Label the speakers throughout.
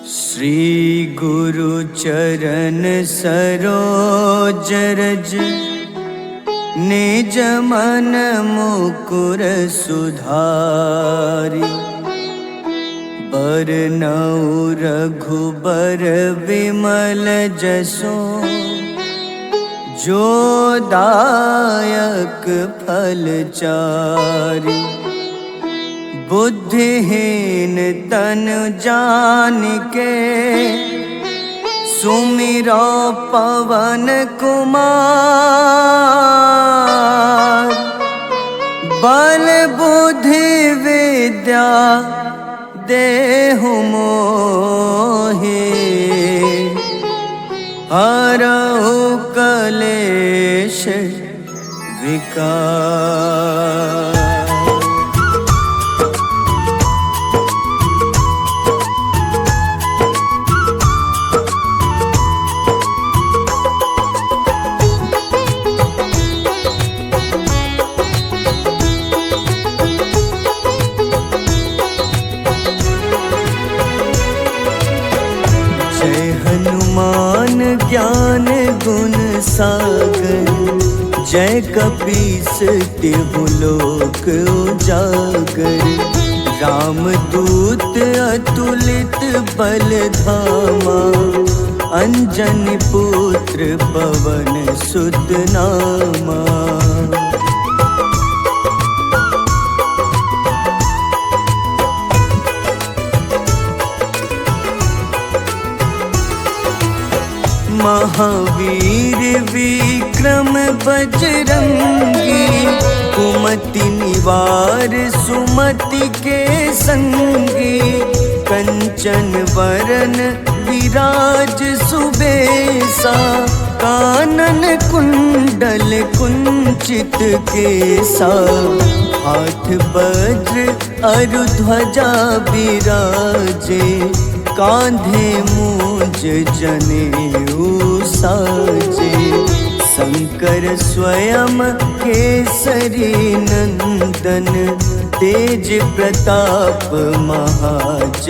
Speaker 1: श्री गुरु चरण सरोज रज निज मन मुकुर सुधारि। बरनउँ रघुबर विमल जसो जो दायक फल चारि। बुद्धिहीन तन जानिके सुमिरो पवन कुमार। बल बुद्धि विद्या देहु मोहि हरहु कलेश विकार। हनुमान ज्ञान गुण सागर जय कपीस तिहु लोक उजागर। रामदूत अतुलित बल धामा अंजनी पुत्र पवन सुत नामा। महावीर विक्रम बजरंगी कुमति निवार सुमति के संगी। कंचन वरन विराज सुबेसा कानन कुंडल कुंचित केसा। हाथ वज्र अरु ध्वजा बिराजे कांधे मूंज जनेऊ साजे। शंकर स्वयं केसरी नंदन तेज प्रताप महाजगवंदन।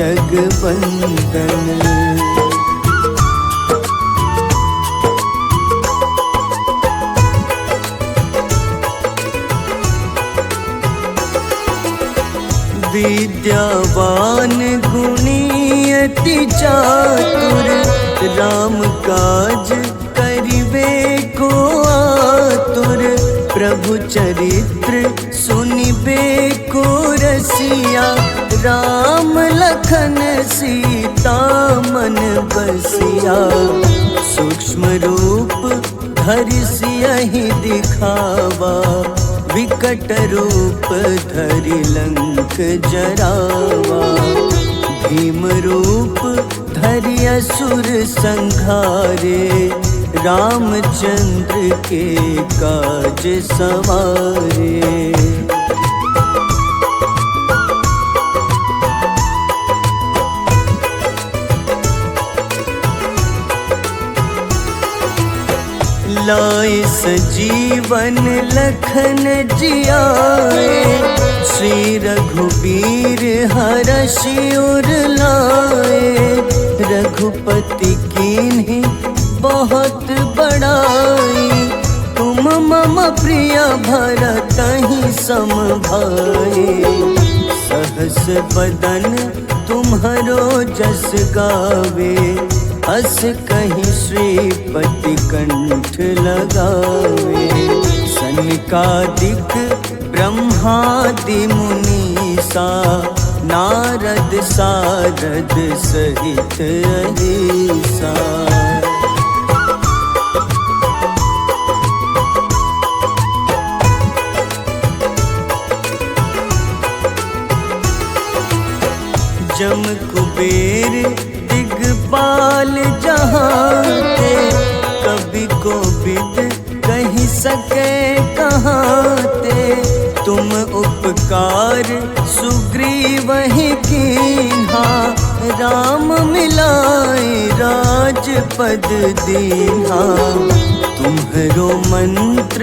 Speaker 1: विद्यावान गुणी अति चातुर राम काज करिबे को आतुर। प्रभु चरित्र सुनिबे को रसिया राम लखन सीता मन बसिया। सूक्ष्म रूप धरि सियहि दिखावा विकट रूप धरि लंक जरावा। भीम रूप धरि असुर संहारे रामचंद्र के काज सवारे। लाए सजीवन लखन जियाए श्री रघुबीर हरषि उर लाए। रघुपति कीन्ही बहुत बड़ाई तुम मम प्रिय भरतहि सम भाई। सहस बदन तुम्हरो जस गावे अस कहीं श्रीपति कंठ लगावे। सनकादिक ब्रह्मादि मुनीसा नारद सारद सहित अहिसा। जम कुबेर दिगपाल जहाते कवि कोविद कहि सके कहाते। तुम उपकार सुग्रीवहि कीन्हा राम मिलाए राजपद दीन्हा। तुम्हरो मंत्र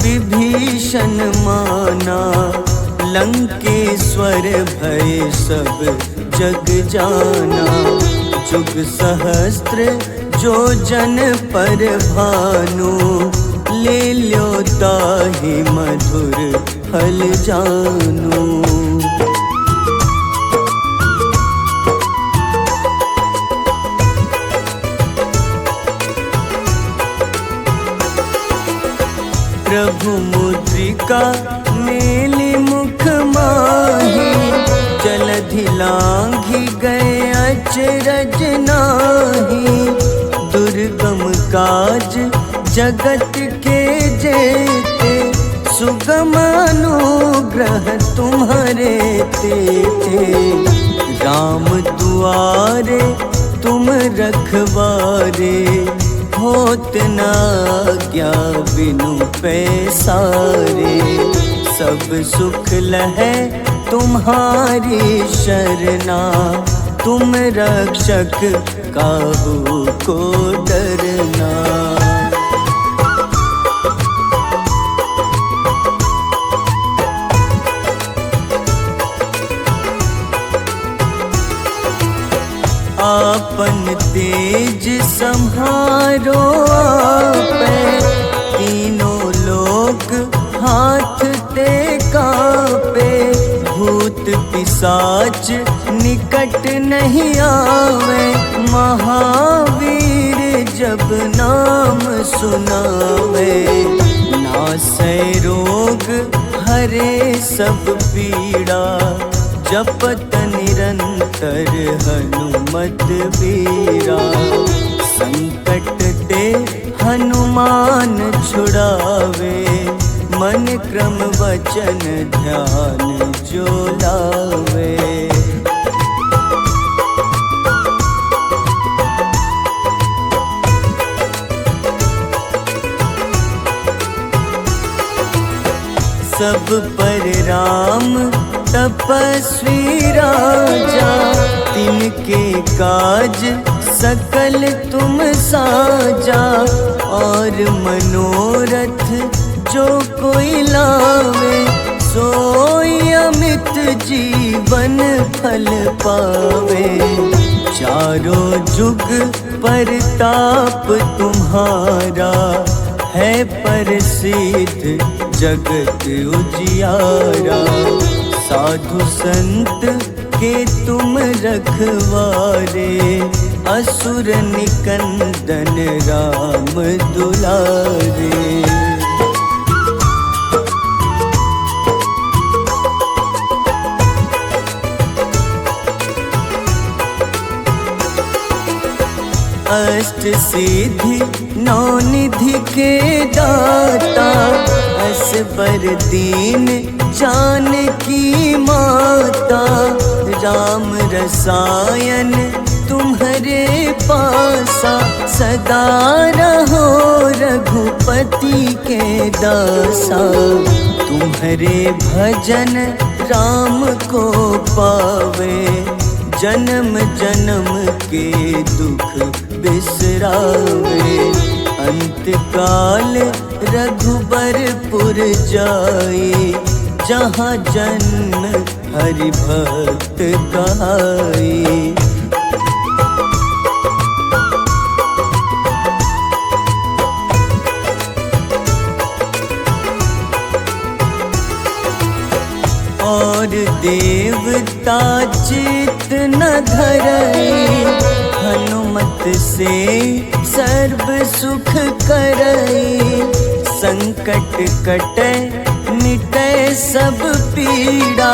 Speaker 1: विभीषण माना लंकेश्वर भय सब जग जाना। जुग सहस्त्र जो जन पर भानु, ले ल्यो ताहि मधुर फल जानू। प्रभु मुद्रिका मेली मुख माही, जलधि लांघि गए अचरज नाही। दुर्गम काज जगत के जेते, सुगम अनुग्रह तुम्हारे तेते। राम दुआरे तुम रखवारे, होत न आज्ञा बिनु पैसारे। सब सुख लहै तुम्हारी शरणा, तुम रक्षक काहू को डरना। आपन तेज सम्हारो आपै, तीनों लोक हाथ ते कापे। भूत पिशाच निकट नहीं आवे, महावीर जब नाम सुनावे। नासै रोग हरे सब पीड़ा, जपत निरंतर हनुमत बीरा। संकट ते हनुमान छुड़ावे, मन क्रम वचन ध्यान जो लावे। सब पर राम तपस्वी राजा, तिनके काज सकल तुम साजा। और मनोरथ जो कोई लावे, सोई अमित जीवन फल पावे। चारों जुग परताप तुम्हारा, है प्रसिद्ध जगत उजियारा। साधु संत के तुम रखवारे, असुर निकंदन राम दुलारे। अष्ट सिद्धि नौ निधि के दाता, असबर दीन जानकी माता। राम रसायन तुम्हारे पासा, सदा रहो रघुपति के दासा। तुम्हारे भजन राम को पावे, जन्म जन्म के दुख बिसरावे। अंत काल रघुबरपुर जाई, जहाँ जन्म हरि भक्त कहाई। और देवता चित न धरई, हनुमत से सर्व सुख करई। संकट कटै मिटै सब पीड़ा,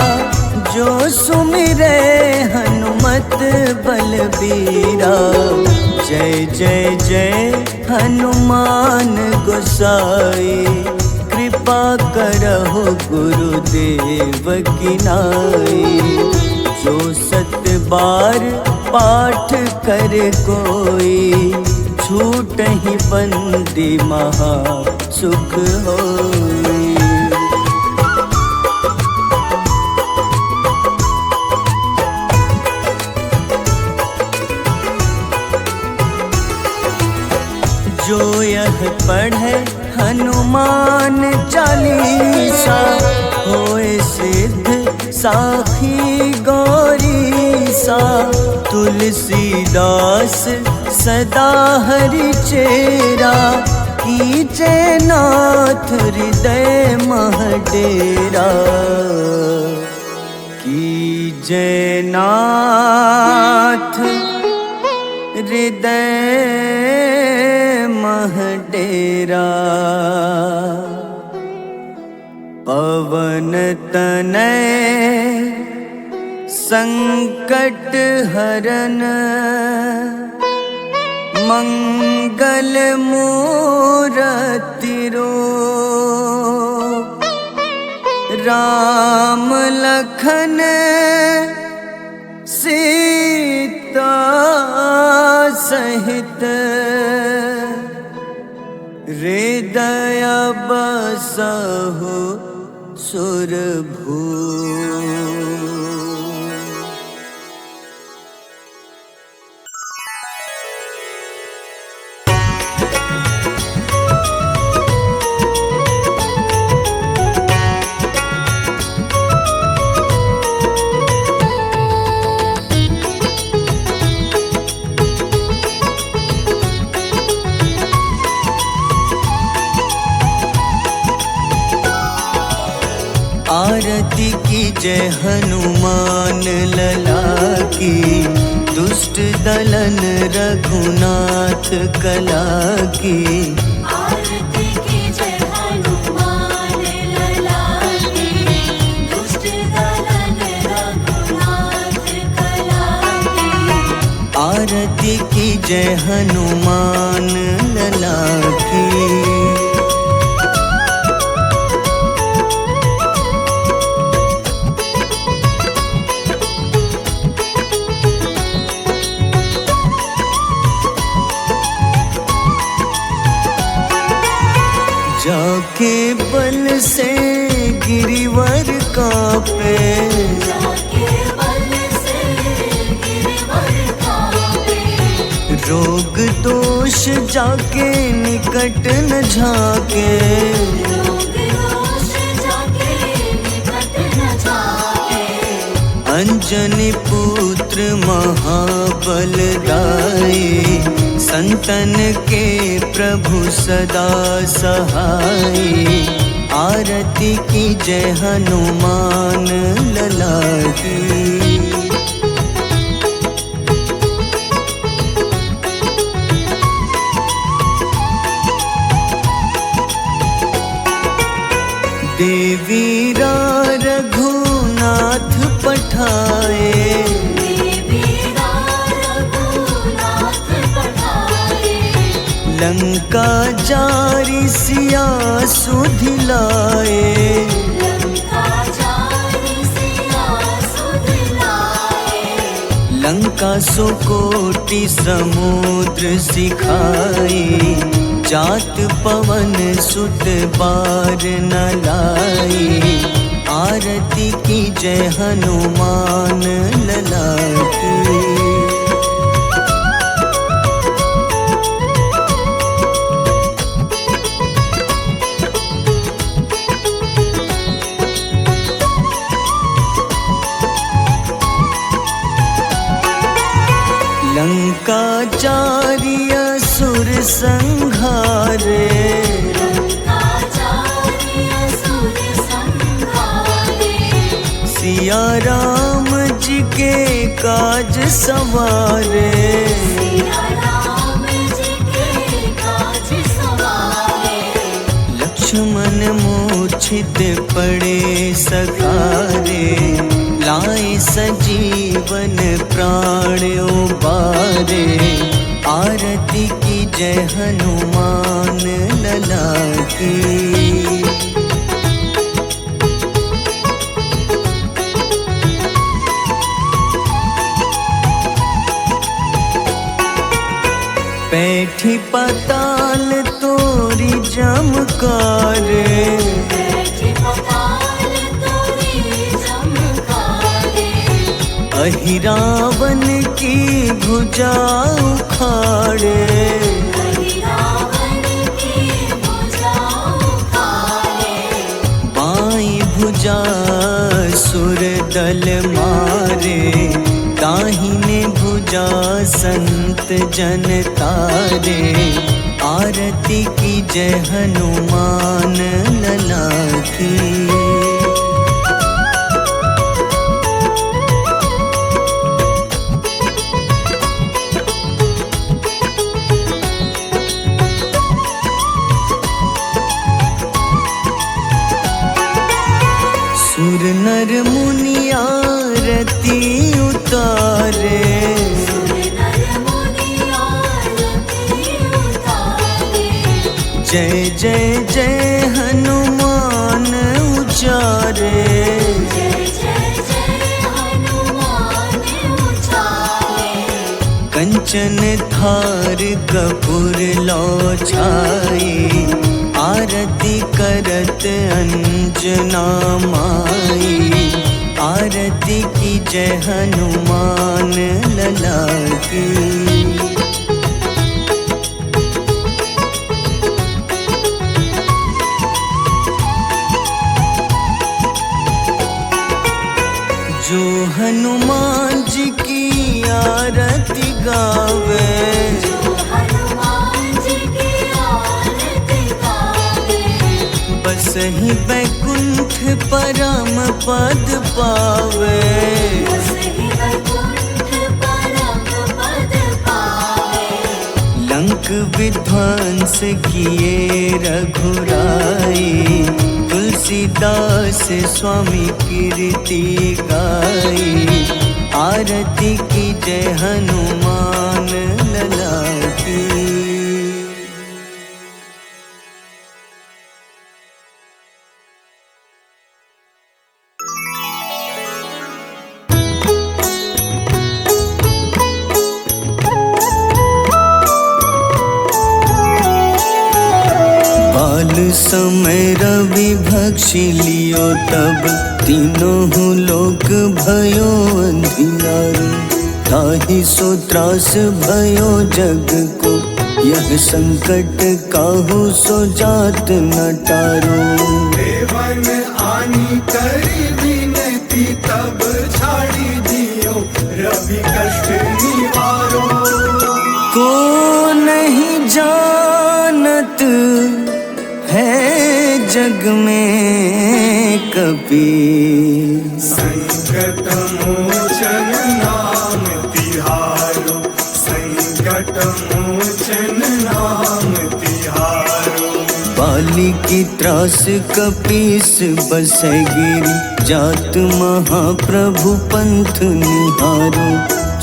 Speaker 1: जो सुमिरै हनुमत बलबीरा। जय जय जय हनुमान गोसाई, कृपा करहु गुरुदेव की नाई। जो सत बार पाठ करे कोई, छूटहि बंदी महा सुख होई। जो यह पढ़े हनुमान चालीसा, होए सिद्ध साखी गौरी सा तुलसीदास सदा हरि चेरा, कीजे नाथ हृदय मह डेरा, कीजे नाथ हृदय मह डेरा। पवन तनय संकट हरन, मंगल मूरति रूप, राम लखन सीता सहित, हृदय बसहु सुरभूप। आरती कीजय हनुमान लला की, दुष्ट दलन रघुनाथ कला की।
Speaker 2: आरती कीजय हनुमान लला की, दुष्ट दलन रघुनाथ कला की।
Speaker 1: आरती कीजय हनुमान लला की। जाके बल से गिरिवर कांपे,
Speaker 2: जाके बल से गिरिवर कांपे।
Speaker 1: रोग दोष जाके निकट न झाके,
Speaker 2: रोग दोष जाके निकट न झाके।
Speaker 1: अंजनी पुत्र महाबलदाई, संतन के प्रभु सदा सहाय। आरती कीजय हनुमान लला की। देवीरा रघुनाथ पठाए, लंका जारी सिया सुधिलाए। लंका सुकोटि समुद्र सिखाए, जात पवन सुत बार न लाए। आरती कीजय हनुमान लला की। लंका जारी असुर संहारे, सिया राम जी के काज सवारे। लक्ष्मण मूर्छित पड़े सखारे, लाए सजीवन प्राण उबारे। आरती कीजय हनुमान लला की। बैठी पाताल तोरी जमकारे, अहिरावन की भुजा उखाड़े। बाईं भुजा सुर दल मारे, ताहि पूजा संत जन तारे, आरती की जय हनुमान लला की। सुर नर मुनि आरती उतारे, जय जय जय हनुमान उचारे। कंचन थार कपूर लो छाई, आरती करत अंजना माई। आरती की जय हनुमान लला की। जो हनुमान जी की आरती गावे, बस ही बैकुंठ परम पद पावे। लंक विध्वंस किए रघुराई, तुलसीदास स्वामी कीर्ति गाई। आरती की जय हनुमान लला की। बाल समय रवि भक्षी लियो, तब तीनों लोक भयो अंधियारो। ताहि सो त्रास भयो जग को, यह संकट काहू सो जात न टारो।
Speaker 3: देवन आनी करी विनती, तब छाड़ी दियो रवि कष्ट निवारो।
Speaker 1: को नहीं जानत है जग में कपि,
Speaker 3: संकट मोचन नाम तिहारो। संकट मोचन नाम तिहारो।
Speaker 1: बाली की त्रास कपीस बसै गिरी, जात महाप्रभु पंथ निहारो।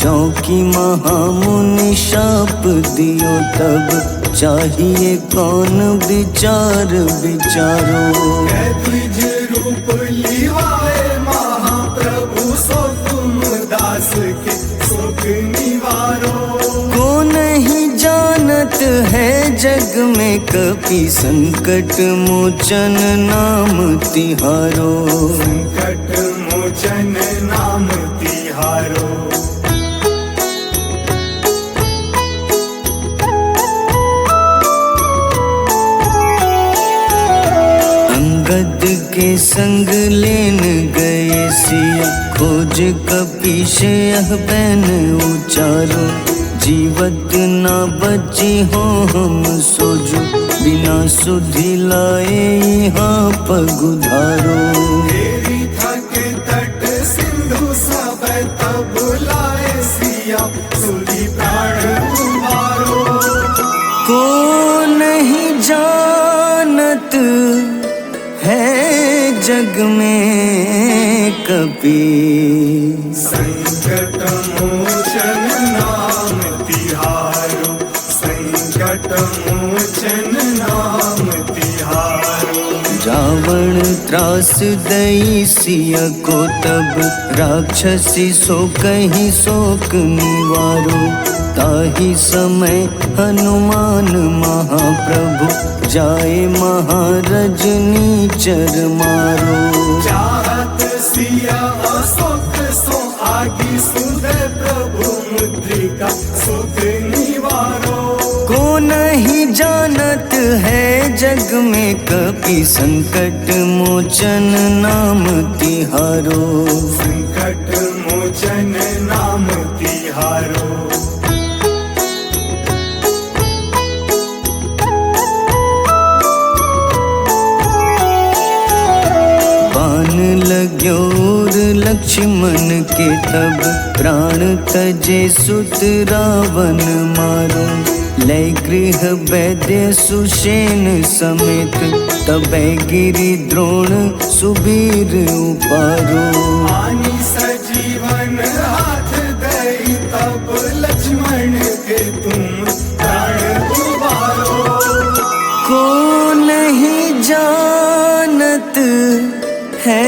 Speaker 1: चौकी महामुनि शाप दियो, तब चाहिए कौन विचार विचारो।
Speaker 3: द्विज रूप लिवाए महाप्रभु, सो तुम दास के सुख निवारो।
Speaker 1: को नहीं जानत है जग में कपि, संकट मोचन नाम तिहारो।
Speaker 3: संकट मोचन नाम तिहारो।
Speaker 1: अंगद के संग लेन गए सिया, खोज कपीश यह बैन उचारो। जीवत ना बची हो हम सोजो, बिना सुधि लाए यहाँ पगुधारो।
Speaker 3: तेरी थके तट सिंधु सब, तब लाए सिया सुधि प्राण उबारो।
Speaker 1: को नहीं जानत है जग में कपि,
Speaker 3: संकट मोचन नाम तिहारो। संकट मोचन नाम तिहारो।
Speaker 1: रावण त्रास दई सिया को, तब राक्षसी सो कहीं शोक निवारो। ताहि समय हनुमान महाप्रभु, जाए महारजनी चर मारो।
Speaker 3: चाहत सिया अशोक सो आगी, सुधे प्रभु मुद्रिका सुख निवारो।
Speaker 1: को नहीं जानत है जग में कपि, संकट मोचन नाम तिहारो।
Speaker 3: संकट मोचन नाम तिहारो।
Speaker 1: लक्ष्मण के तब प्राण तजे सुत रावण मारो। लय गृह वैद्य सुषेण समेत तबै गिरि द्रोण सुबीर उपारो।
Speaker 3: आनी सजीवन हाथ दई तब लक्ष्मण के तुम प्राण उबारो।
Speaker 1: को नहीं जानत है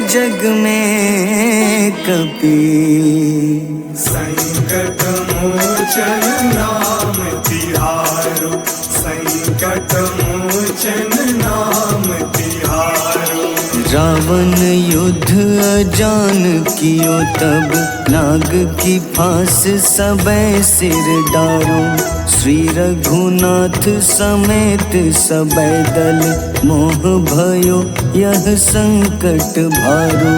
Speaker 1: जग में कपि,
Speaker 3: संकट मोचन नाम तिहारो। संकट मोचन नाम तिहारो।
Speaker 1: रावण युद्ध अजान कियो तब नाग की फांस सबे सिर डारो। श्री रघुनाथ समेत सबे दल मोह भयो यह संकट भारो।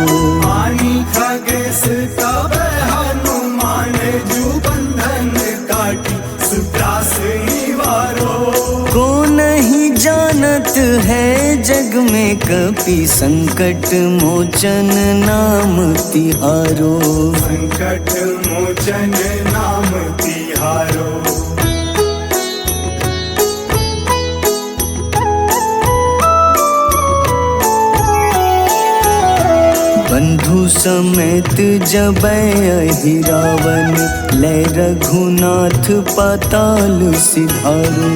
Speaker 3: आनी खगेश तब हनुमान जू बंधन काटी सुत्रास निवारो।
Speaker 1: को नहीं जानत है जग में कपि, संकट मोचन नाम तिहारो।
Speaker 3: संकट मोचन नाम तिहारो।
Speaker 1: बंधु समेत जबै अहि रावण, लय रघुनाथ पाताल सिधारो।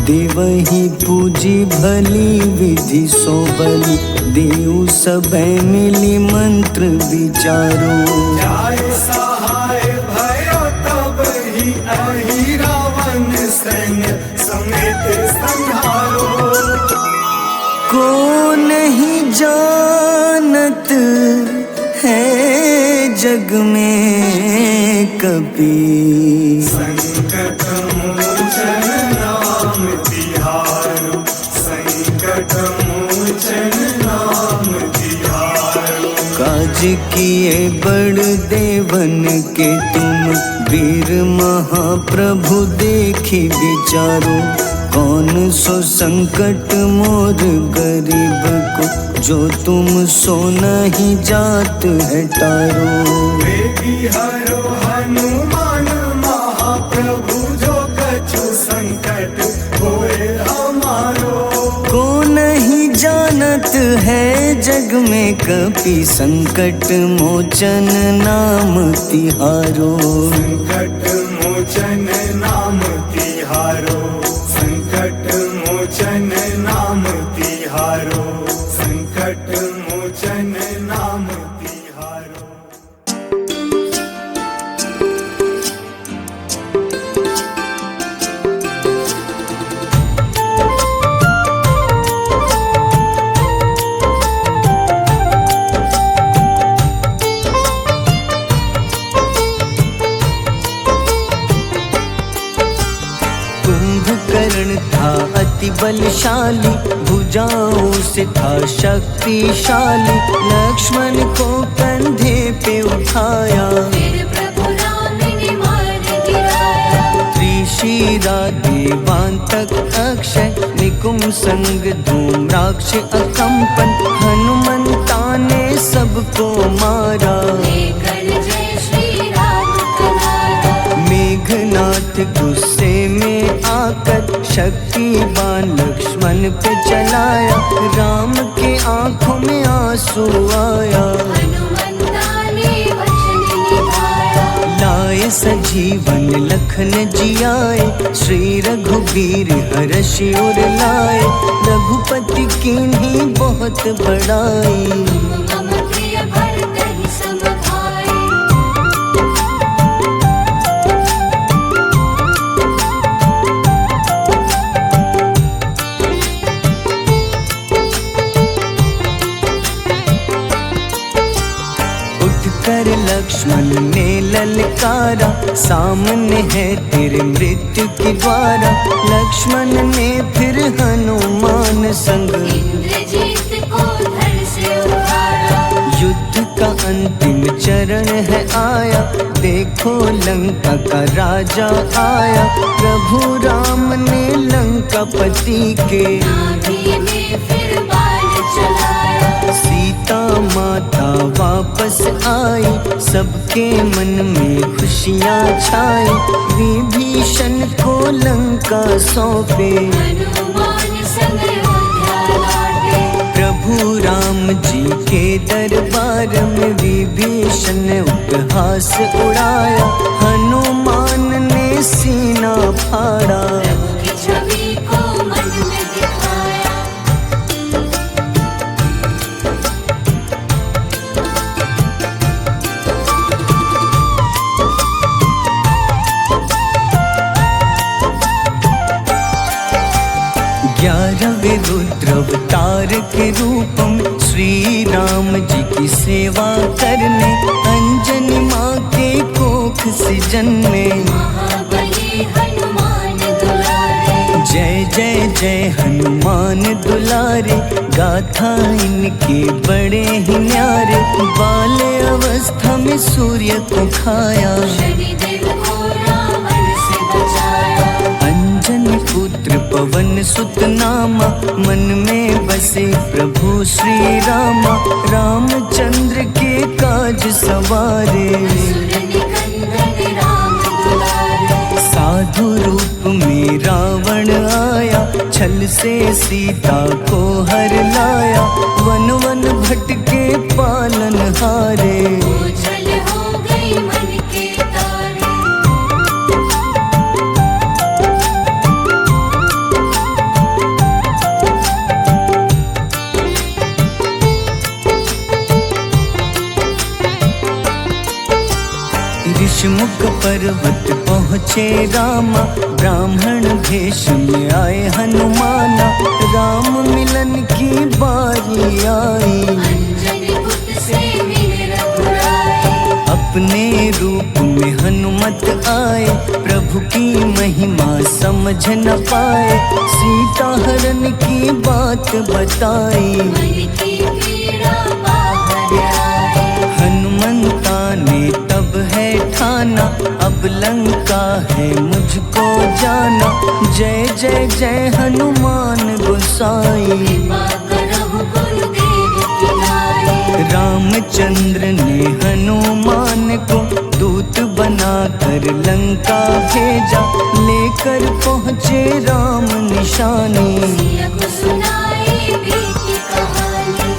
Speaker 1: देवहि पूजी भली विधि सो बलि, देव सबे मिली मंत्र विचारो।
Speaker 3: जाय सहाय भयो तब ही अहि रावण सैन्य समेत संहारो।
Speaker 1: को नहीं जानत है जग में कपि,
Speaker 3: संकट मोचन नाम तिहारो। संकट मोचन नाम तिहारो।
Speaker 1: काज किए बड़ देवन के तुम, वीर महाप्रभु देखी विचारो। कौन सो संकट मोर गरीब को, जो तुम सो नहीं जात है टारो।
Speaker 3: बेगी हरो हनुमान महाप्रभु, जो कछु संकट होए हमारो।
Speaker 1: को नहीं जानत है जग में कपि, संकट मोचन नाम तिहारो।
Speaker 3: संकट मोचन नाम तिहारो। संकट मोचन नाम तिहारो। संकट मोचन नाम तिहारो।
Speaker 1: कुंभकर्ण था अति बलशाली, भुजाओं से था शक्तिशाली। लक्ष्मण को कंधे पे उठाया,
Speaker 2: फिर प्रभु राम ने मार गिराया।
Speaker 1: त्रिशिरा देवांतक अक्षय, निकुंभ संग धूम्राक्ष अकंपन। हनुमंता ने सबको मारा,
Speaker 2: लेकर जय श्री राम कनारा।
Speaker 1: मेघनाथ गुस्से में आकर शक्तिवान लक्ष्मण पे चलाया। राम के आंखों में आंसू आया,
Speaker 2: हनुमंता ने वचन निभाया।
Speaker 1: लाए सजीवन लखन जियाए, श्री रघुबीर हर्षि उर लाए। रघुपति कीन्ही बहुत बड़ाई,
Speaker 2: मम प्रिय भरत ही सम भाई।
Speaker 1: उठकर लक्ष्मण ने ललकारा, सामने है तेरे मृत्यु की द्वारा। लक्ष्मण ने फिर हनुमान संग,
Speaker 2: इंद्रजीत को धड़ से उतारा।
Speaker 1: युद्ध का अंतिम चरण है आया। देखो लंका का राजा आया, प्रभु राम ने लंकापति के
Speaker 2: नाभि में फिर बाण चलाया।
Speaker 1: सीता माता लंका वापस आई, सबके मन में खुशियाँ छाई। विभीषण को लंका सौंपे,
Speaker 2: हनुमान संग अयोध्या लौटे।
Speaker 1: प्रभु राम जी के दरबार में विभीषण उपहास उड़ाया। हनुमान ने सीना फाड़ा,
Speaker 2: प्रभु की छवि को मन में दिखाया।
Speaker 1: ग्यारहवें रुद्र अवतार के रूपम श्री राम जी की सेवा करने, अंजनी माँ के कोख से जन्मे।
Speaker 2: महाबली हनुमान दुलारे,
Speaker 1: जय जय जय हनुमान दुलारे, गाथा इनके बड़े ही न्यारे। बाल अवस्था में सूर्य को खाया,
Speaker 2: शनिदेव को रावण से बचाया।
Speaker 1: अंजनी पुत्र पवन सुत नामा, मन में बसे प्रभु श्री रामा। रामचंद्र के काज सवारे,
Speaker 2: असुर निकंदन राम दुलारे।
Speaker 1: साधु रूप में रावण आया, छल से सीता को हर लाया। वन वन भटके पालन हारे,
Speaker 2: ओझल हो गई मन के तारे।
Speaker 1: ऋषमुख पर्वत पहुँचे रामा, ब्राह्मण भेष में आए हनुमाना। राम मिलन की बारी आई,
Speaker 2: अंजनी पुत्र से मिले रघुराई।
Speaker 1: अपने रूप में हनुमत आए, प्रभु की महिमा समझ न पाए। सीता हरण की बात बताई,
Speaker 2: मन की पीड़ा बाहर आए।
Speaker 1: हनुमंता ने तब है ठाना, अब लंका है मुझको जाना। जय जय जय हनुमान गोसाई,
Speaker 2: कृपा करहु गुरुदेव की नाई।
Speaker 1: रामचंद्र ने हनुमान को दूत बनाकर लंका भेजा। लेकर पहुँचे राम निशानी,
Speaker 2: सिया को सुनाई बीती कहानी।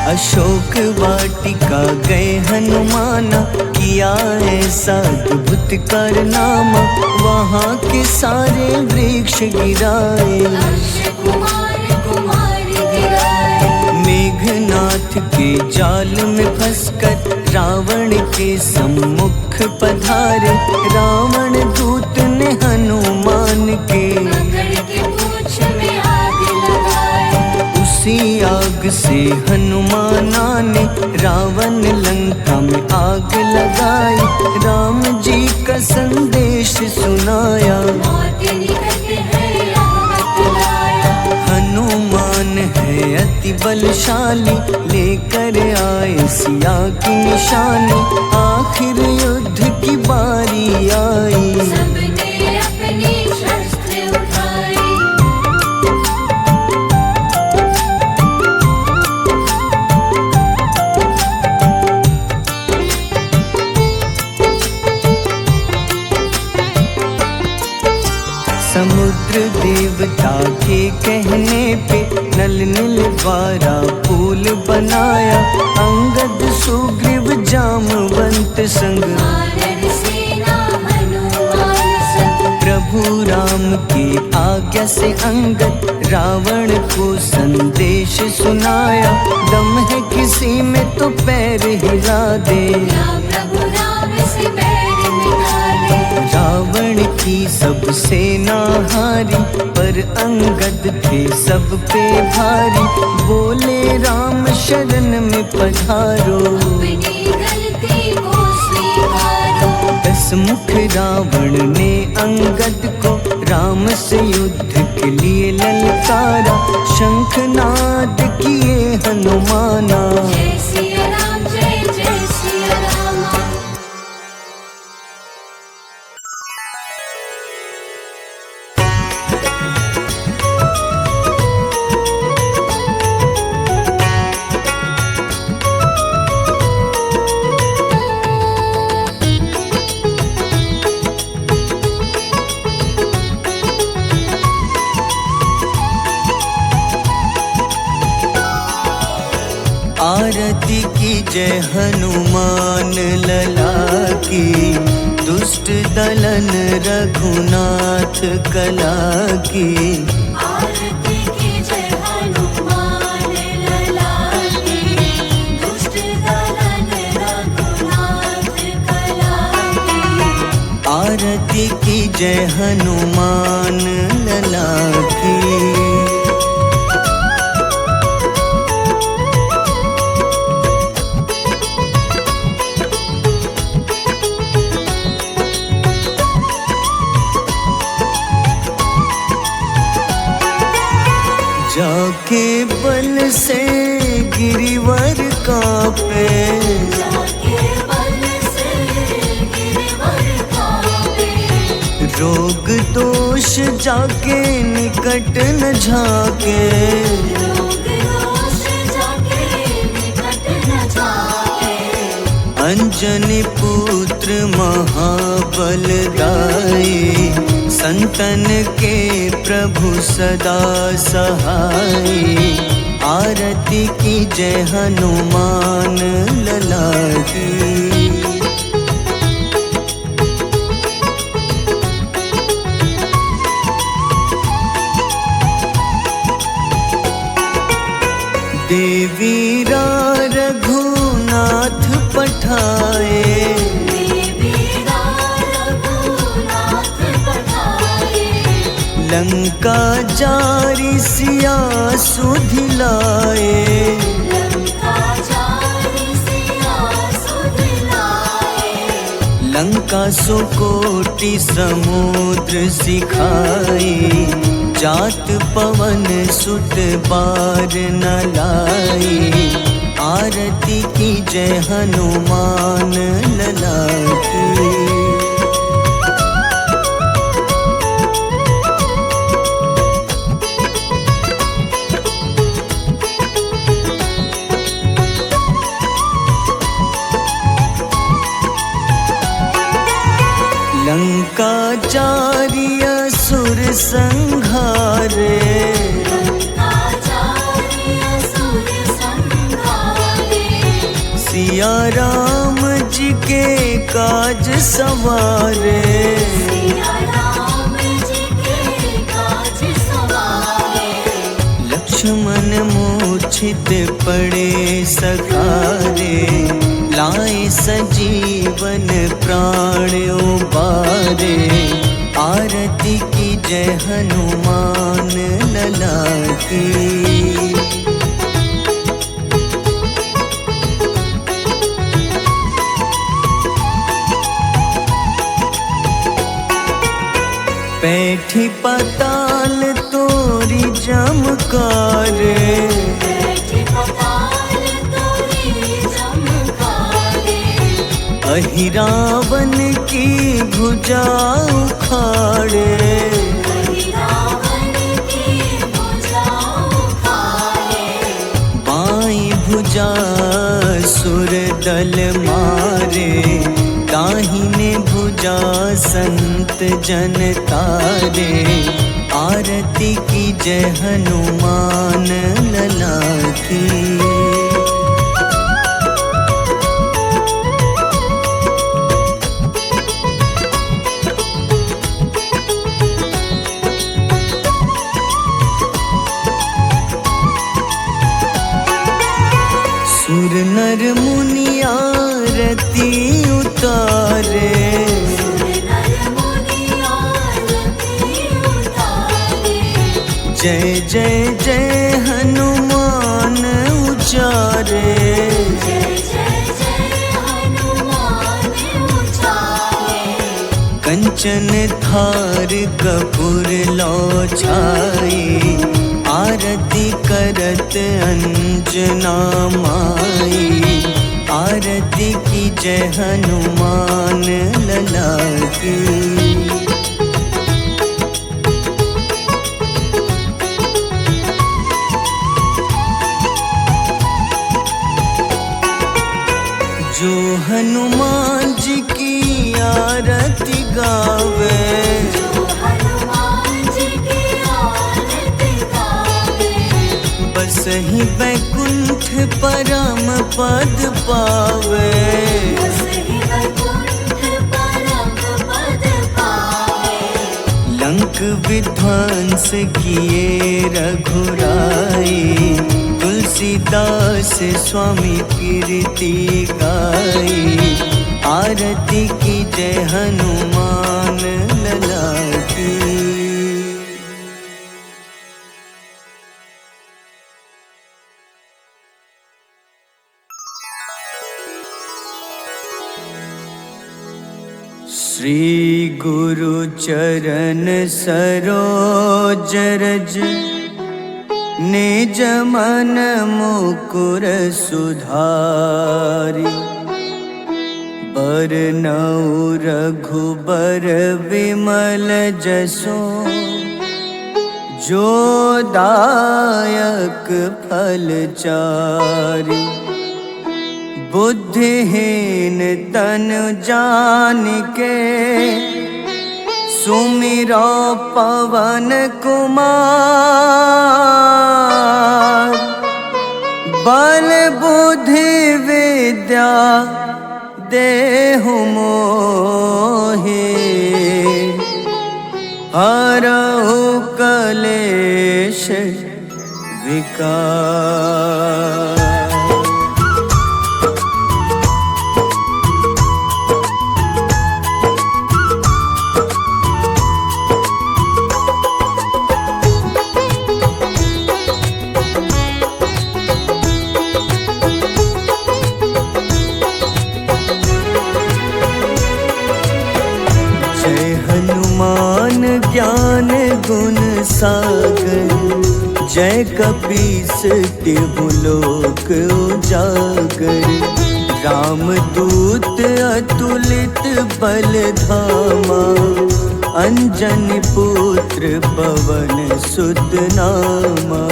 Speaker 1: अशोक वाटिका गए हनुमाना, किया ऐसा अद्भुत कारनामा। वहाँ के सारे वृक्ष गिराए,
Speaker 2: अक्षय कुमार कुमारी गिराए।
Speaker 1: मेघनाथ के जाल में फंसकर रावण के सम्मुख पधारे। रावण दूत ने हनुमान के
Speaker 2: मकर के पूंछ में आग लगाए।
Speaker 1: उसी आग से हनुमाना ने रावण लंका में आग लगाई। राम जी का संदेश सुनाया,
Speaker 2: मौत निकट है यह बतलाया।
Speaker 1: हनुमान है अति बलशाली, लेकर आए सिया की निशानी। आखिर युद्ध की बारी आई,
Speaker 2: सबने अपनी शस्त्र उठाई।
Speaker 1: समुद्र देवता के कहने पे नल नील द्वारा पुल बनाया। अंगद सुग्रीव जामवंत संग,
Speaker 2: वानर सेना हनुमान संग।
Speaker 1: प्रभु राम की आज्ञा से अंगद रावण को संदेश सुनाया। दम है किसी में तो पैर हिला दे,
Speaker 2: या प्रभु राम से बैर मिटा दे।
Speaker 1: रावण की सब सेना हारी, पर अंगद थे सब पे भारी। बोले राम शरण में पधारो,
Speaker 2: अपनी गलती को स्वीकारो।
Speaker 1: दस मुख रावण ने अंगद को राम से युद्ध के लिए ललकारा। शंखनाद किए हनुमाना,
Speaker 2: जय सिया राम जय जय सिया राम।
Speaker 1: जय हनुमान लला की, दुष्ट दलन रघुनाथ कला की।
Speaker 2: आरती कीजय हनुमान लला की, दुष्ट दलन रघुनाथ कला की।
Speaker 1: आरती की जय हनुमान लला की। जाके बल से गिरिवर कांपे,
Speaker 2: जाके बल से गिरवर कांपे।
Speaker 1: रोग दोष जाके निकट न झाके।
Speaker 2: रोग दोष जाके निकट न जाके।
Speaker 1: अंजनी पुत्र महाबलदाई, संतन के प्रभु सदा सहाय। आरती की जय हनुमान लला की। देवीरा रघुनाथ पठाए,
Speaker 2: देवीरा रघुनाथ पठाए।
Speaker 1: लंका जारी सिया सुधिलाए।
Speaker 2: लंका जारी सिया सुधिलाए।
Speaker 1: लंका सुकोटि समुद्र सिखाई, जात पवन सुत बार न लाई। आरती की जय हनुमान लला की। लंका जारी असुर संघारे,
Speaker 2: लंका जारी असुर संघारे।
Speaker 1: सिया राम जी के काज सवारे।
Speaker 2: सिया राम जी के काज सवारे।
Speaker 1: लक्ष्मण मूर्छित पड़े सखारे, लाए सजीवन प्राण उबारे। आरती की जय हनुमान लला की। बैठी पाताल तोरी जमकारे,
Speaker 2: बैठी पाताल तोरी जमकारे।
Speaker 1: अहिरावन की भुजा उखाड़े।
Speaker 2: रावण की भुजा उखाड़े।
Speaker 1: बाईं भुजा सुर दल मारे, दाहिने भुजा संत जन तारे। आरती की जय हनुमान लला की। सुर नर मुनि आरती उतारे,
Speaker 2: सुर नर मुनि आरती उतारे।
Speaker 1: जय जय जय हनुमान उचारे।
Speaker 2: जय जय जय हनुमान उचारे।
Speaker 1: कंचन थार कपूर लो छाई, आरती करत अंजना माई। आरती की जय हनुमान लला की। जो हनुमान जी की आरती गावे,
Speaker 2: जो हनुमान जी की आरती गावे।
Speaker 1: बस ही बैकुंठ परम पद पावे।
Speaker 2: बसहि वैकुंठ परम पद पावे।
Speaker 1: लंक विध्वंस किए रघुराई, तुलसीदास स्वामी कीर्ति गाई। आरती की जय हनुमान लला की। श्री गुरु चरण सरोज रज, निज मन मुकुर सुधारि। बरनउँ रघुबर विमल जसो, जो दायक फल चारि। बुद्धिहीन तनु जानिके, सुमिरो पवन कुमार। बल बुद्धि विद्या देहु मोहि, हरहु कलेश विकार। ज्ञान गुण सागर, जय कपीस तिहु लोक उजागर। रामदूत अतुलित बल धामा, अंजनी पुत्र पवन सुत नामा।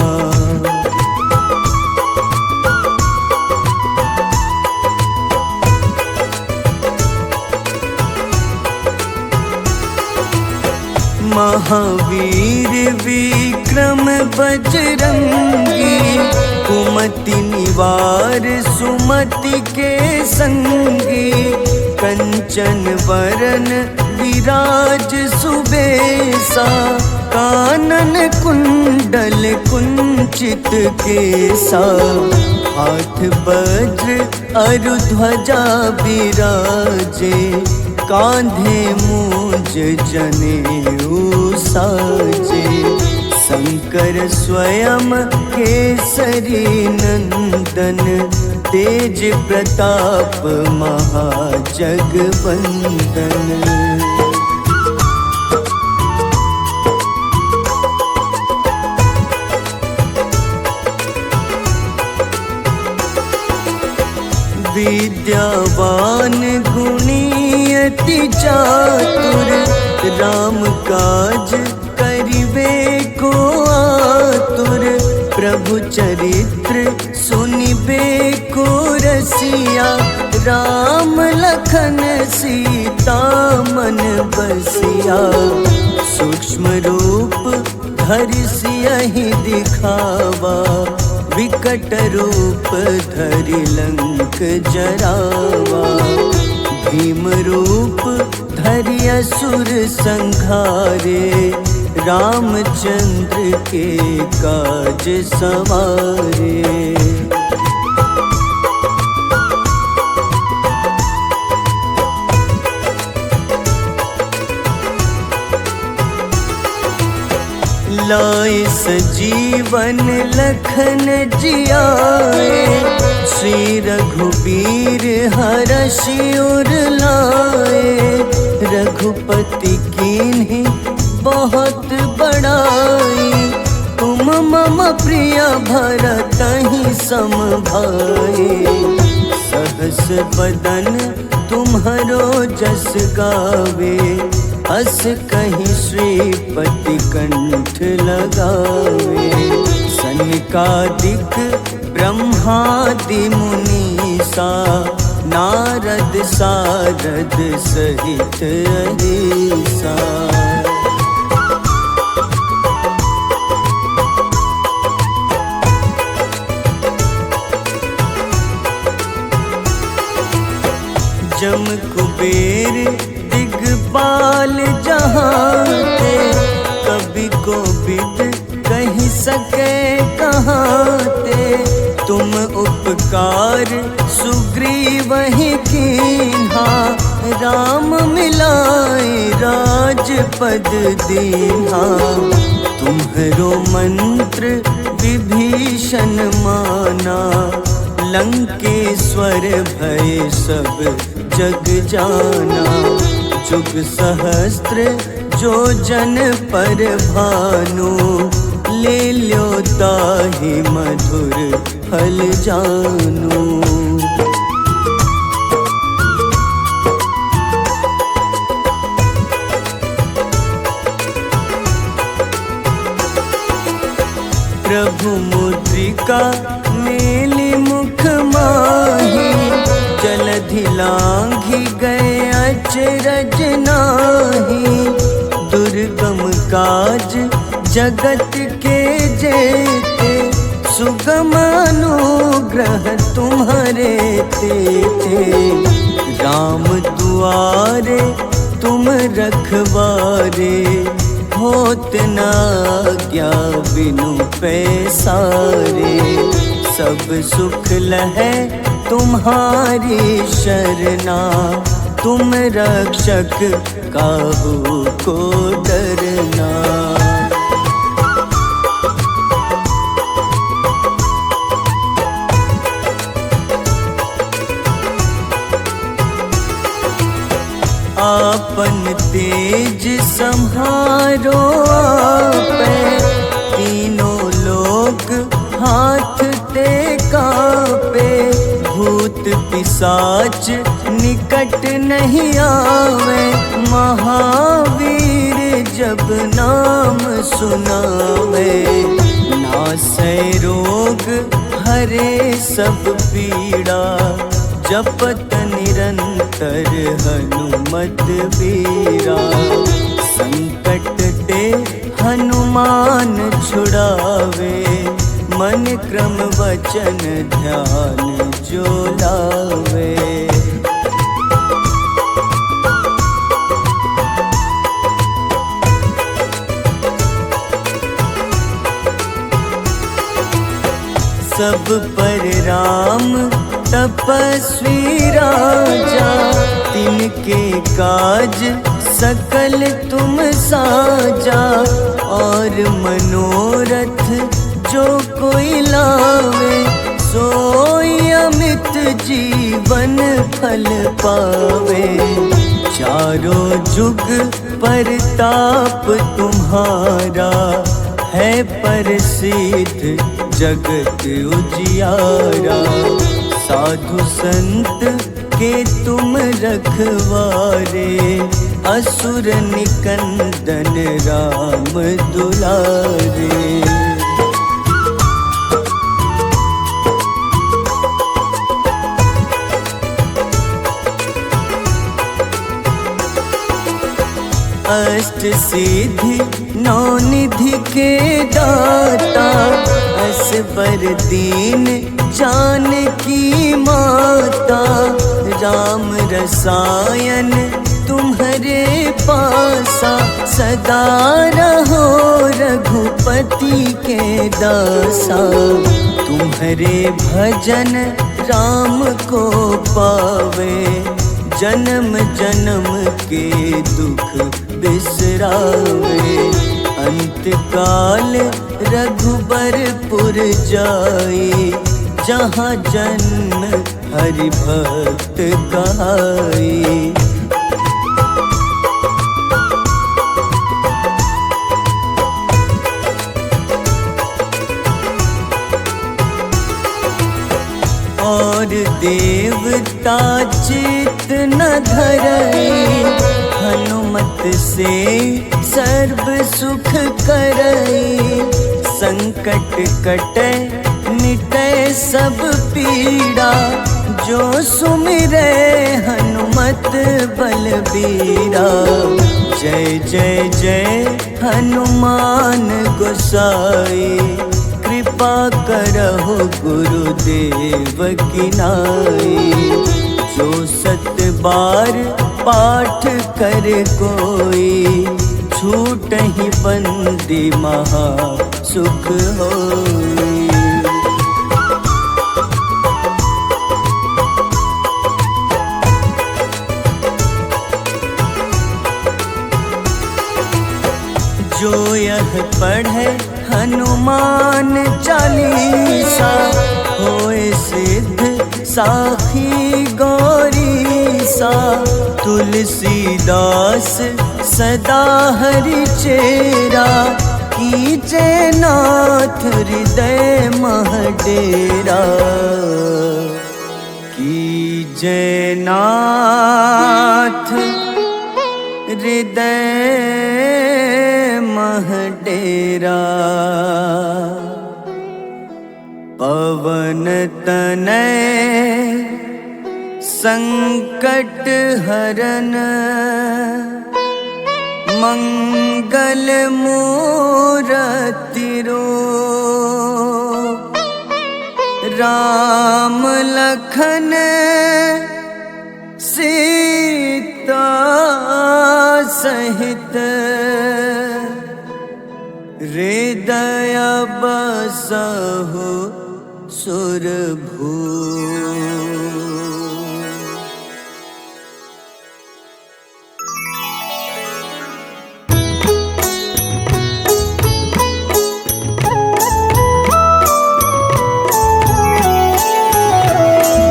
Speaker 1: महावीर विक्रम बजरंगी, कुमति निवार सुमति के संगी। कंचन वरन विराज सुबेसा, कानन कुंडल कुंचित केसा। हाथ वज्र अरु ध्वजा बिराजे, कांधे मूंज जनेऊ साजे। शंकर स्वयं केसरी नंदन, तेज प्रताप महाजगवंदन। विद्यावान गुणी अति चातुर, राम काज करिबे को आतुर। प्रभु चरित्र सुनिबे को रसिया, राम लखन सीता मन बसिया। सूक्ष्म रूप धरि सियहि दिखावा, विकट रूप धरि लंक जरावा। भीम रूप धरि असुर संहारे, रामचंद्र के काज सवारे। लाए सजीवन लखन जियाए, श्री रघुबीर हरषि उर लाए। रघुपति कीन्ही बहुत बड़ाई, तुम मम प्रिय भरतहि सम भाई। सहस बदन तुम्हरो जस गावे, अस कहीं श्रीपति कंठ लगावे। सनकादिक ब्रह्मादि मुनीसा, नारद सारद सहित अहिसा। वीर दिगपाल जहाँ ते, कभी को बिद कही सके कहाँ ते। तुम उपकार सुग्रीव ही कीन्हा, राम मिलाए राजपद दीन्हा। तुम्हरो मंत्र विभीषण माना, लंकेश्वर भय सब जग जाना। जुग सहस्त्र जो जन पर भानु, ले ल्यो ताहि मधुर फल जानू। प्रभु मुद्रिका मेली मुख माही, जलधि लांघि गए अचरज नाही। दुर्गम काज जगत के जेते, सुगम अनुग्रह तुम्हारे तेते। राम दुआरे तुम रखवारे, होत न आज्ञा बिनु पैसारे। सब सुख लहै तुम्हारी शरणा, तुम रक्षक काहू को डरना। आपन तेज सम्हारो आपै, तीनों लोक हाथ ते कापे। भूत पिशाच निकट नहीं आवे, महावीर जब नाम सुनावे। नासै रोग हरे सब पीड़ा, जपत निरंतर हनुमत बीरा। संकट ते हनुमान छुड़ावे, मन क्रम वचन ध्यान जो लावे। सब पर राम तपस्वी राजा, तिनके काज सकल तुम साजा। और मनोरथ जो कोई लावे, सोई अमित जीवन फल पावे। चारों जुग परताप तुम्हारा, है प्रसिद्ध जगत उजियारा। साधु संत के तुम रखवारे, असुर निकंदन राम दुलारे। अष्ट सिद्धि नौ निधि के दाता, असबर दीन जानकी माता। राम रसायन तुम्हारे पासा, सदा रहो रघुपति के दासा। तुम्हारे भजन राम को पावे, जन्म जन्म के दुख बिसरावे। अंत काल रघुबरपुर जाई, जहाँ जन्म हरि भक्त कहाई। और देवता चित न धरई, हनुमत से सर्व सुख करई। संकट कटे मिटे सब पीड़ा, जो सुमिरे हनुमत बलबीरा। जय जय जय हनुमान गोसाई, कृपा करहु गुरुदेव की नाई। जो 7 बार पाठ कर कोई, छूट ही बंदी महा सुख होई। जो यह पढ़े हनुमान चालीसा, होए सिद्ध साखी गौरीसा। तुलसीदास सदा हरि चेरा, कीजे नाथ हृदय मह डेरा। कीजे नाथ हृदय मह डेरा। पवन तनय संकट हरन, मंगल मूरति रूप। राम लखन सीता सहित, हृदय बसहु सुरभूप।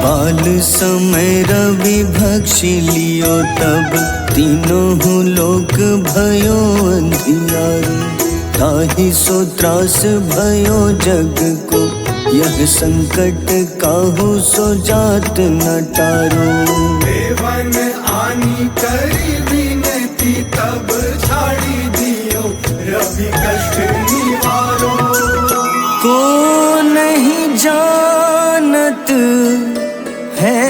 Speaker 1: बाल समय रवि भक्षि लियो, तब तीनों लोक भयो अंधियारो। ताहि सो त्रास भयो जग को, यह संकट काहू सो जात न टारो।
Speaker 3: देवन आनी करी विनती, तब छाड़ी दियो रवि कष्ट निवारो।
Speaker 1: को नहीं जानत है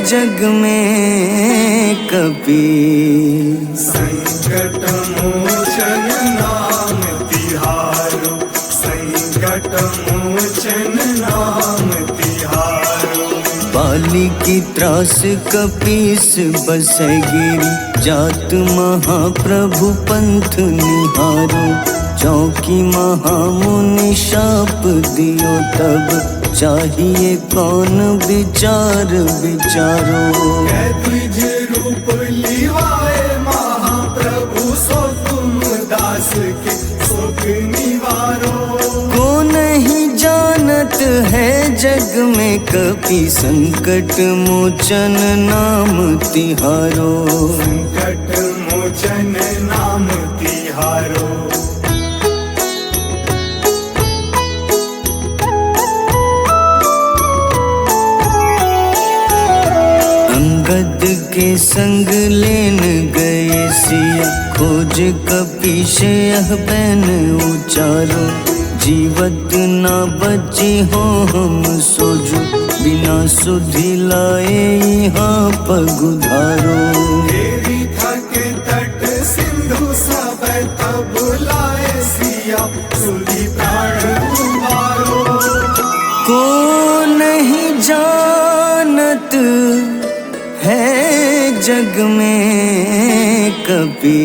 Speaker 1: जग में कपि,
Speaker 3: संकट मोचन नाम तिहारो। संकट मोचन नाम तिहारो।
Speaker 1: बाली की त्रास कपीस बसै गिरी, जात महाप्रभु पंथ निहारो। चौकी महामुनि शाप दियो, तब चाहिए कौन विचार विचारो।
Speaker 3: द्विज रूप लिवाए महाप्रभु, सो तुम दास के शोक निवारो।
Speaker 1: को नहीं जानत है जग में कपि, संकट मोचन नाम तिहारो।
Speaker 3: संकट मोचन नाम तिहारो।
Speaker 1: अंगद के संग लेन गए सिया, खोज कपीश यह बैन उचारो। जीवत ना बची हो हम सोजो, बिना सुधि लाए यहाँ पगुधारो।
Speaker 3: देवी थके तट सिंधु सब, तब लाए सिया सुधि प्राण उबारो।
Speaker 1: को नहीं जानत है जग में कपि,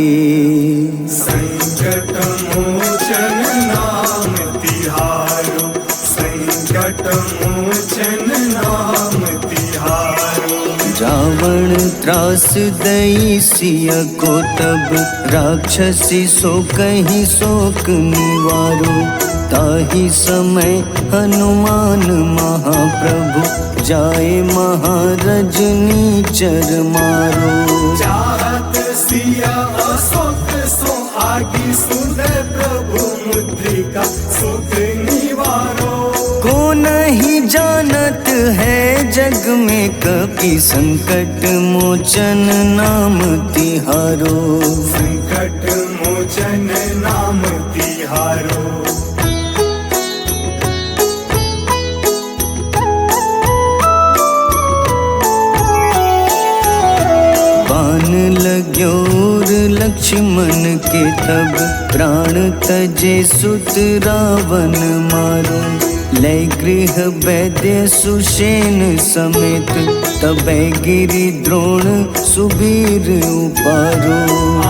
Speaker 3: संकट मोचन नाम तिहारो। संकट मोचन नाम तिहारो।
Speaker 1: रावण त्रास दई सिया को, तब राक्षसी सो कहीं शोक निवारो। ताहि समय हनुमान महाप्रभु, जाए महारजनी चर मारो।
Speaker 3: चाहत सिया अशोक सो आगी, सुनय प्रभु मुद्रिका सुख निवारो।
Speaker 1: को नहीं जानत है जग में कपि, संकट मोचन नाम तिहारो।
Speaker 3: संकट मोचन नाम तिहारो।
Speaker 1: बाण लाग्योर लक्ष्मण के, तब प्राण तजे सुत रावण मारो। लय गृह वैद्य सुषेण समेत तबै गिरि द्रोण सुबीर उपारो।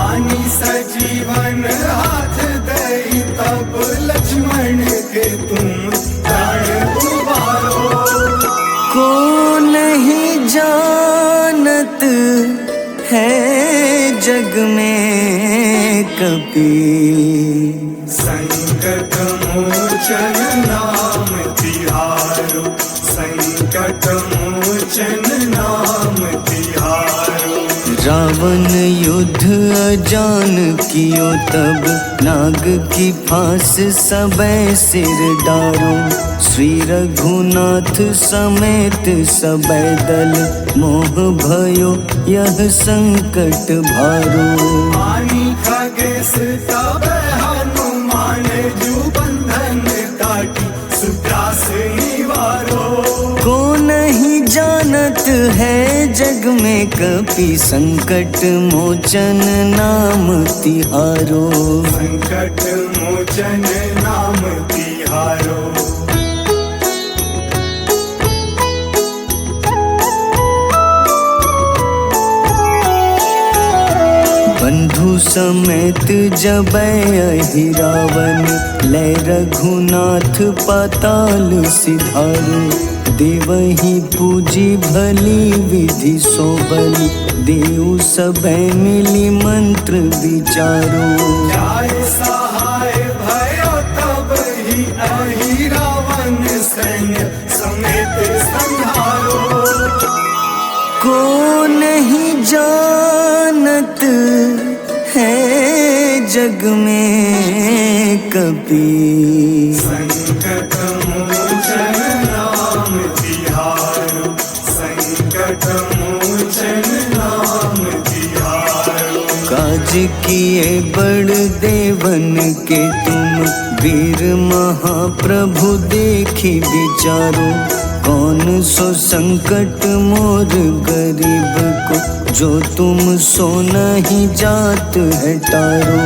Speaker 3: आनी सजीवन हाथ दई तब लक्ष्मण के तुम प्राण उबारो।
Speaker 1: को नहीं जानत है जग में कपि,
Speaker 3: संकट मोचन नाम तिहारो। संकट मोचन नाम तिहारो।
Speaker 1: रावण युद्ध अजान कियो तब, नाग की फांस सबै सिर डारो। श्री रघुनाथ समेत सबै दल, मोह भयो यह संकट भारो।
Speaker 3: आनी खगेश तब हनुमान जू बंधन काटी, सुत्रास निवारो।
Speaker 1: को नहीं जानत है जग में कपि, संकट मोचन नाम तिहारो।
Speaker 3: संकट मोचन नाम तिहारो।
Speaker 1: बंधु समेत जबै अहि रावण, लय रघुनाथ पाताल सिधारो। देवहि पूजी भली विधि सोबल, देव सबै मिली मंत्र विचारो।
Speaker 3: जाय सहाय भयो तब ही अहि रावण सैन्य समेत संहारो।
Speaker 1: को नहीं जानत है जग में कपि,
Speaker 3: संकट मोचन नाम तिहारो। संकट मोचन नाम तिहारो।
Speaker 1: काज किए बड़ देवन के तुम, वीर महाप्रभु देखी विचारो। कौन सो संकट मोर गरीब को, जो तुम सो नहीं जात है टारो।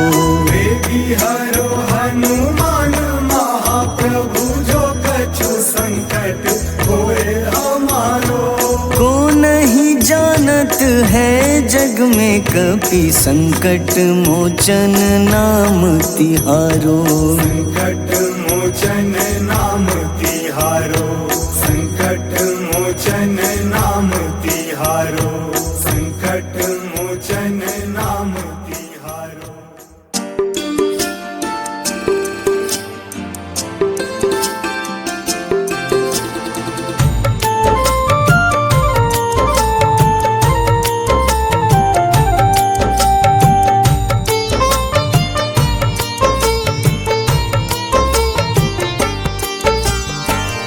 Speaker 3: देवी हरो हनुमान महाप्रभु, जो कछु संकट होए हमारो।
Speaker 1: को नहीं जानत है जग में कपि, संकट मोचन नाम तिहारो।
Speaker 3: संकट मोचन नाम तिहारो। संकट मोचन नाम तिहारो। संकट मोचन नाम तिहारो।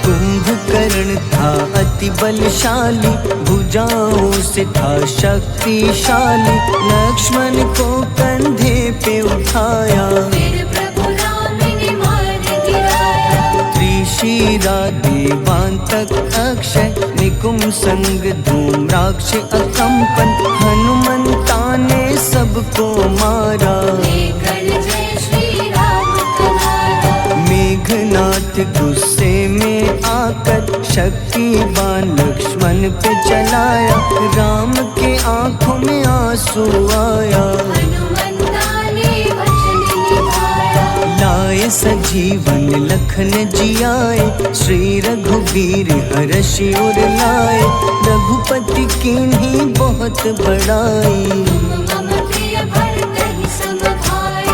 Speaker 1: कुंभकर्ण था अति बलशाली, भुजाओं से था शक्तिशाली। लक्ष्मण को कंधे पे उठाया,
Speaker 2: फिर प्रभु राम ने मार गिराया।
Speaker 1: त्रिशिरा देवांतक अक्षय, निकुम संग धूम्राक्ष अकंपन। हनुमंता ने सबको मारा,
Speaker 2: लेकर जय श्री राम कहारा।
Speaker 1: मेघनाथ गुस्से में आकर, शक्तिवान लक्ष्मण पे चलाया। राम के आंखों में आंसू आया,
Speaker 2: हनुमंता ने वचन निभाया।
Speaker 1: लाए सजीवन लखन जियाए, श्री रघुबीर हर्षि उर लाए। रघुपति कीन्ही बहुत बड़ाई,
Speaker 2: तुम मम प्रिय भरत ही सम भाई।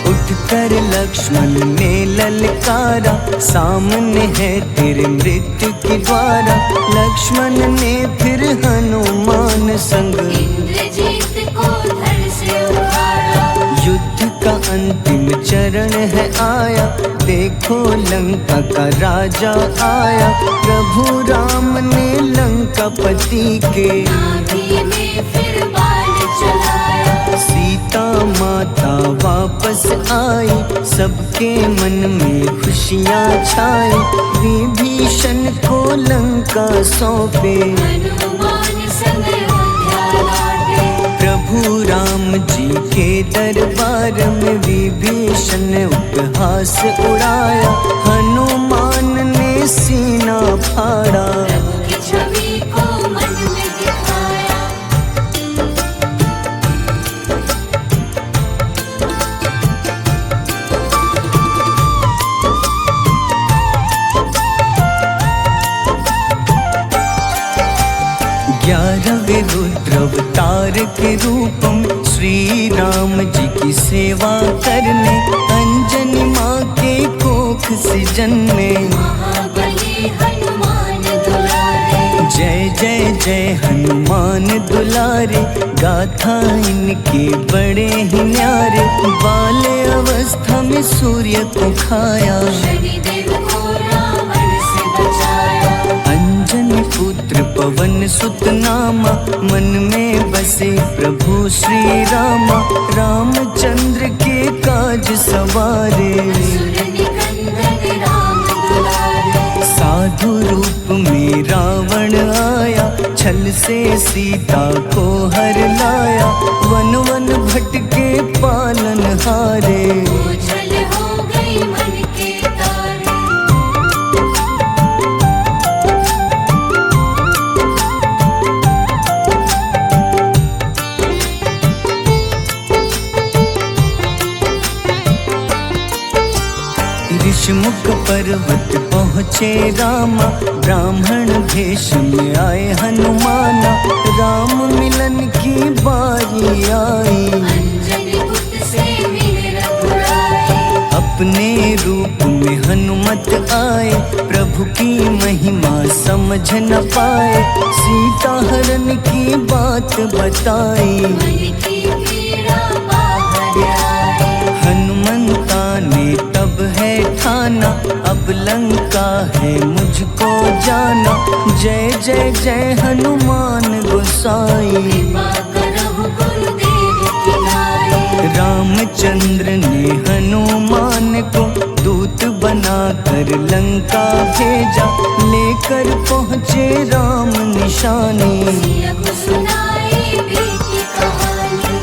Speaker 1: उठकर लक्ष्मण ने ललकारा, सामने है तेरे मृत्यु की द्वारा। लक्ष्मण ने फिर हनुमान संग,
Speaker 2: इंद्रजीत को धड़ से उतारा।
Speaker 1: युद्ध का अंतिम चरण है आया, देखो लंका का राजा आया। प्रभु राम ने लंकापति के,
Speaker 2: नाभि में फिर बाण चलाया।
Speaker 1: सीता माता वापस आई, सबके मन में खुशियाँ छाई। विभीषण को लंका सौंपे,
Speaker 2: हनुमान संग अयोध्या लौटे।
Speaker 1: प्रभु राम जी के दरबार में विभीषण उपहास उड़ाया। हनुमान ने सीना फाड़ा,
Speaker 2: प्रभु की छवि को मन में दिखाया।
Speaker 1: ग्यारहवें रुद्र अवतार के रूपम श्री राम जी की सेवा करने, अंजनी माँ के कोख से जन्मे।
Speaker 2: महाबली हनुमान दुलारे,
Speaker 1: जय जय जय हनुमान दुलारे, गाथा इनके बड़े ही न्यारे। बाल्य अवस्था में सूर्य को खाया,
Speaker 2: शनिदेव को रावण से बचाया।
Speaker 1: अंजनी पुत्र पवन सुत नामा, मन में बसे प्रभु श्री रामा। रामचंद्र के काज सवारे,
Speaker 2: असुर निकंदन राम दुलारे।
Speaker 1: साधु रूप में रावण आया, छल से सीता को हर लाया। वन वन भटके पालन हारे,
Speaker 2: ओझल हो गई मन के तारे।
Speaker 1: ऋषमुख पर्वत पहुँचे रामा, ब्राह्मण भेष में आए हनुमाना। राम मिलन की बारी आई,
Speaker 2: अंजनी पुत्र से मिले रघुराई।
Speaker 1: अपने रूप में हनुमत आए, प्रभु की महिमा समझ न पाए। सीता हरण की बात बताई,
Speaker 2: मन की पीड़ा बाहर आए।
Speaker 1: हनुमंता ने तब है ठाना, अब लंका है मुझको जाना। जय जय जय हनुमान गोसाई,
Speaker 2: कृपा करहु गुरुदेव की नाई।
Speaker 1: रामचंद्र ने हनुमान को दूत बनाकर लंका भेजा। लेकर पहुँचे राम निशानी,
Speaker 2: सिया को सुनाई बीती कहानी।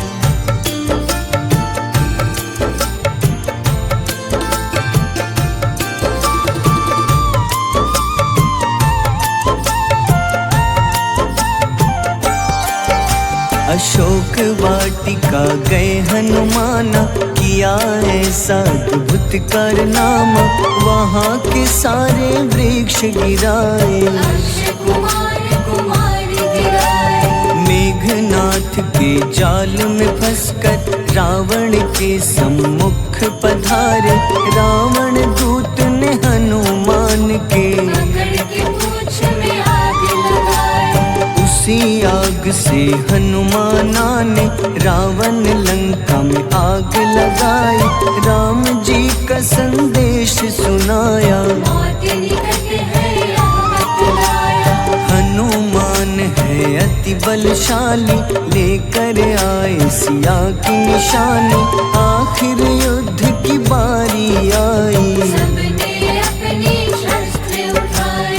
Speaker 1: अशोक वाटिका गए हनुमाना, किया ऐसा अद्भुत कारनामा। वहाँ के सारे वृक्ष गिराए,
Speaker 2: अक्षय कुमार कुमारी गिराए।
Speaker 1: मेघनाथ के जाल में फंसकर रावण के सम्मुख पधारे। रावण दूत ने हनुमान के
Speaker 2: पकड़ के पूंछ में आग लगाए।
Speaker 1: उसी आग से हनुमाना ने रावण लंका में आग लगाई। राम जी का संदेश सुनाया,
Speaker 2: मौत निकट है यह बतलाया।
Speaker 1: हनुमान है अति बलशाली, लेकर आए सिया की निशानी। आखिर युद्ध की बारी आई,
Speaker 2: सबने अपनी शस्त्र उठाई।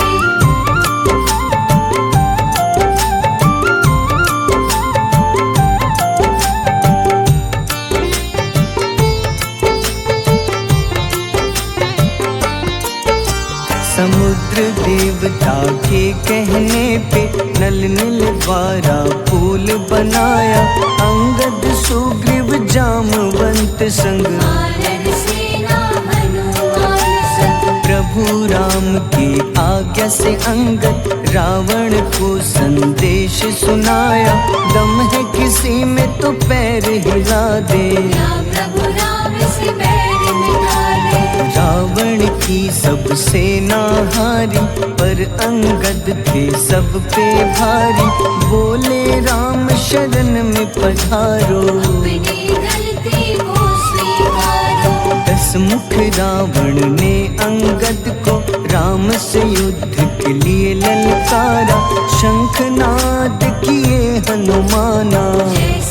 Speaker 1: समुद्र देवता के कहने पे नल नील द्वारा पुल बनाया। अंगद सुग्रीव जामवंत संग,
Speaker 2: वानर सेना हनुमान संग।
Speaker 1: प्रभु राम की आज्ञा से अंगद रावण को संदेश सुनाया। दम है किसी में तो पैर हिला दे,
Speaker 2: या प्रभु राम से बैर मिटा दे।
Speaker 1: रावण की सब सेना हारी, पर अंगद थे सब पे भारी। बोले राम शरण में पधारो,
Speaker 2: अपनी गलती को स्वीकारो।
Speaker 1: 10 मुख रावण ने अंगद को राम से युद्ध के लिए ललकारा। शंखनाद किए हनुमाना,
Speaker 2: जय